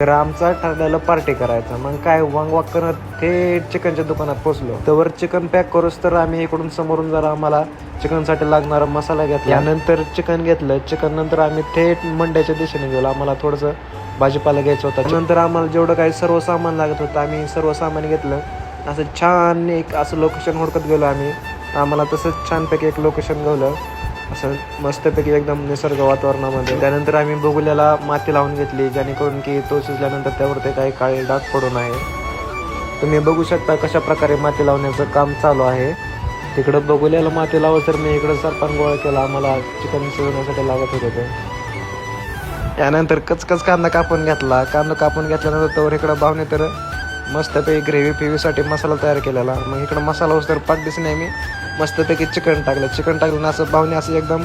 तर आमचा ठरलेलं पार्टी करायचं. मग काय वांग वाग करत थेट चिकनच्या दुकानात पोचलो. तर चिकन पॅक करूच तर आम्ही इकडून समोरून जरा आम्हाला चिकनसाठी लागणारा मसाला घेतला. यानंतर चिकन घेतलं. चिकन नंतर आम्ही थेट मंड्याच्या दिशेने गेलो. आम्हाला थोडंसं भाजीपाला घ्यायचं होता. नंतर आम्हाला जेवढं काही सर्व सामान लागत होतं आम्ही सर्व सामान घेतलं. असं छान एक असं लोकेशन हुडकत गेलो आम्ही. आम्हाला तसंच छानपैकी एक लोकेशन गवलं असं मस्तपैकी एकदम निसर्ग वातावरणामध्ये. त्यानंतर आम्ही बगुल्याला माती लावून घेतली, जेणेकरून की तो शिजल्यानंतर त्यावर ते काही काळे डाग पडू नये. तुम्ही बघू शकता कशा प्रकारे माती लावण्याचं काम चालू आहे. तिकडं बगुल्याला माती लावत तर मी इकडं सरपण गोळा केला. आम्हाला चिकन शिजवण्यासाठी लागत होते ते. त्यानंतर कचकच कांदा कापून घेतला. कांदा कापून घेतल्यानंतर तोवर इकडं भावने तर मस्तपैकी ग्रेव्ही फिव्हीसाठी मसाला तयार केलेला. मग इकडं मसाला होस तर पाक दिसणे मी मस्तपैकी चिकन टाकलं. चिकन टाकलं असं भावने असं एकदम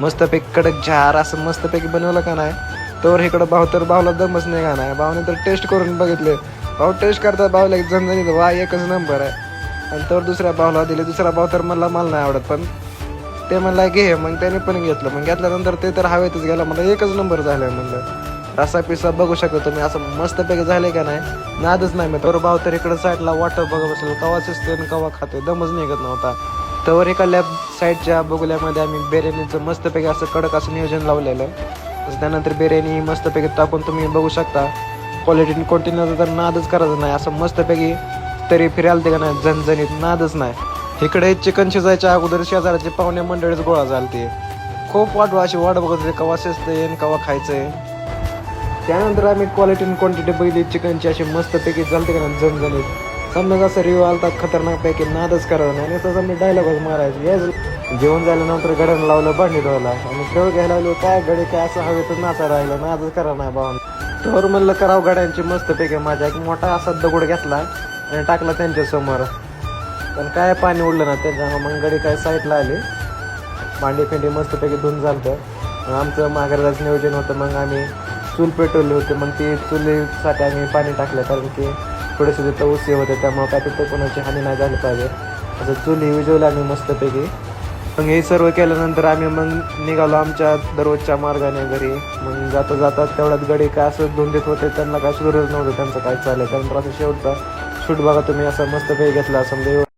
मस्तपैकी कडक झार असं मस्तपैकी बनवलं का नाही. तर इकडं भाव तर भावला दमच नाही का नाही. भावने तर टेस्ट करून बघितले. भाऊ टेस्ट करता भावला एक झणझणीत वा एकच नंबर आहे. आणि तर दुसऱ्या भावला दिले. दुसरा भाव तर मला नाही आवडत, पण ते म्हणला घे. मग त्याने पण घेतलं. मग घेतल्यानंतर ते तर हवेतच गेला. मला एकच नंबर झालाय म्हणलं. रसा पिसा बघू शकतो तुम्ही असं मस्तपैकी झाले का नाही. नादच नाही. मग तर भाव तर इकडं साईडला वाटर बघत बसलो. कवा शिजते आणि कवा खाते दमच निघत नव्हता. तर एका लेफ्ट साईडच्या बगुल्यामध्ये आम्ही बिर्याणीचं मस्तपैकी असं कडक असं नियोजन लावलेलं. त्यानंतर बिर्याणी मस्तपैकी टाकून तुम्ही बघू शकता. क्वालिटी क्वांटिटीचं तर नादच करायचं नाही. असं मस्तपैकी तरी फिरायला ते का नाही झणझणीत नादच नाही. इकडे चिकन शिजायच्या अगोदर शेजाराचे पाहुणे मंडळीच गोळा झालते. खूप अशी वाट बघत होते कवा शिजतंय आणि कवा खायचंय. त्यानंतर आम्ही क्वालिटी आणि क्वांटिटी बघितली चिकनची. अशी मस्तपैकी चालते का नाही झणझणीत. समजा जसं रिव्ह्यू आलता खतरनाकपैकी नादच करायला नाही. आणि तसं मी डायलॉगच मारायचं. याच जेवण झाल्यानंतर गड्यानं लावलं भांडी धुवायला आणि खेळ घ्यायला लागलो. काय गडे काय असं हवेतून नाचा राहिलं नादच करा नाही भावना. तर म्हणलं करावं गड्यांची मस्तपैकी. माझा एक मोठा असा दगड घेतला आणि टाकला त्यांच्यासमोर. पण काय पाणी उडलं ना त्याच्यामुळे मग गडी काय साईडला आली. भांडी फिंडी मस्तपैकी धुवून झालं. मग आमचं माघाराचं नियोजन होतं. मग आम्ही चूल पेटवली होती. मग ती चुलीसाठी आम्ही पाणी टाकलं, कारण की थोडेसे तिथं उशी होते त्यामुळे काय तिथं कोणाची हानी नाही झाली पाहिजे. असं चुली विजवली आम्ही मस्तपैकी. मग हे सर्व केल्यानंतर आम्ही मग निघालो आमच्या दररोजच्या मार्गाने घरी. मग जाता जाता तेवढ्यात गडी काय असं धुवून देत होते. त्यांना काय सुरज नव्हतं त्यांचं काय चाललं. त्यानंतर असं शेवटचा शूट बघा तुम्ही असं मस्तपैकी घेतला. समजा